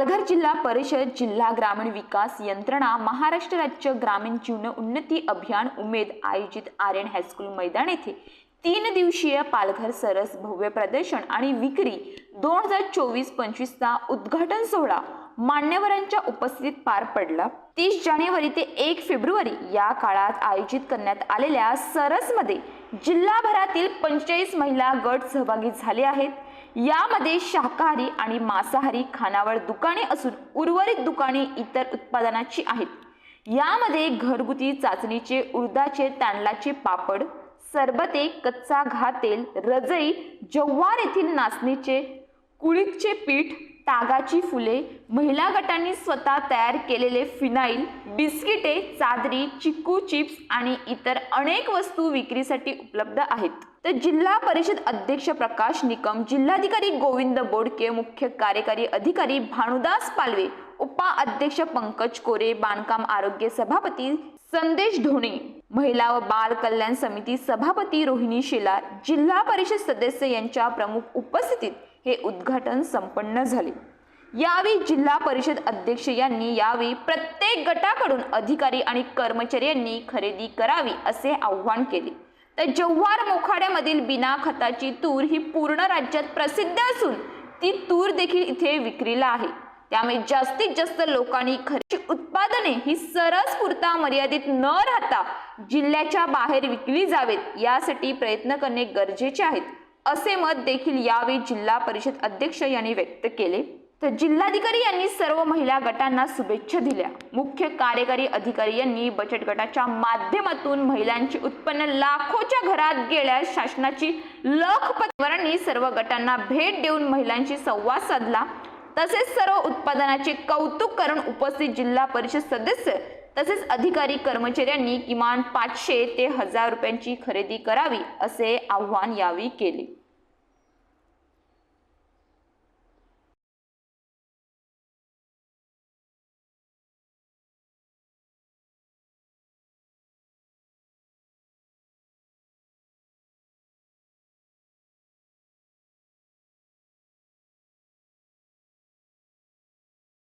पालघर जिल्हा परिषद, जिल्हा ग्रामीण विकास यंत्रणा, महाराष्ट्र राज्य ग्रामीण जीवन उन्नती अभियान उमेद आयोजित आर्यन हायस्कूल मैदान येथे 3 दिवसीय पालघर सरस भव्य प्रदर्शन आणि विक्री 2024-25 चा उद्घाटन सोहळा मान्यवरांच्या उपस्थितीत पार पडला। 30 जानेवारी ते 1 फेब्रुवारी या काळात आयोजित करण्यात आलेल्या सरसमध्ये जिल्हाभरातील 45 महिला गट सहभागी झाले आहेत। यामध्ये शाकाहारी आणि मांसाहारी खानावळ दुकाने असून उर्वरित दुकाने इतर उत्पादनाची आहेत। यामध्ये घरगुती चाचणीचे उडदाचे तांदळाचे पापड, सरबते, कच्चा घातेल, रजई, जव्हार येथील नाचणीचे कुळीथचे पीठ, तागाची फुले, महिला गटांनी स्वतः तयार केलेले फिनाईल, बिस्किटे, चादरी, चिक्कू चिप्स आणि इतर अनेक वस्तू विक्रीसाठी उपलब्ध आहेत। तर जिल्हा परिषद अध्यक्ष प्रकाश निकम, जिल्हाधिकारी गोविंद बोडके, मुख्य कार्यकारी अधिकारी भानुदास पालवे, उपाध्यक्ष पंकज कोरे, बांधकाम आरोग्य सभापती संदेश ढोणे, महिला व बाल कल्याण समिती सभापती रोहिणी शेलार, जिल्हा परिषद सदस्य यांच्या प्रमुख उपस्थितीत हे उद्घाटन संपन्न झाले। यावेळी जिल्हा परिषद अध्यक्ष यांनी यावेळी प्रत्येक गटाकडून अधिकारी आणि कर्मचाऱ्यांनी खरेदी करावी असे आवाहन केले। तर जव्हार मोखाड्यामधील बिना खताची तूर ही पूर्ण राज्यात प्रसिद्ध असून ती तूर देखील इथे विक्रीला आहे। त्यामुळे जास्तीत जास्त लोकांनी खरेदी उत्पादने ही सरस पुरता मर्यादित न राहता जिल्ह्याच्या बाहेर विकली जावेत यासाठी प्रयत्न करणे गरजेचे आहेत, असे मत देखील यावेळी जिल्हा परिषद अध्यक्ष यांनी व्यक्त केले। तर जिल्हाधिकारी यांनी सर्व महिला गटांना शुभेच्छा दिल्या। मुख्य कार्यकारी अधिकारी यांनी बचत गटाच्या माध्यमातून महिलांचे उत्पन्न लाखोच्या घरात गेल्यास शासनाची लखपतीवरांनी सर्व गटांना भेट देऊन महिलांशी संवाद साधला। तसेच सर्व उत्पादनाचे कौतुक करून उपस्थित जिल्हा परिषद सदस्य तसेच अधिकारी कर्मचाऱ्यांनी किमान 500 ते 1000 रुपयांची खरेदी करावी असे आवाहन यावेळी केले।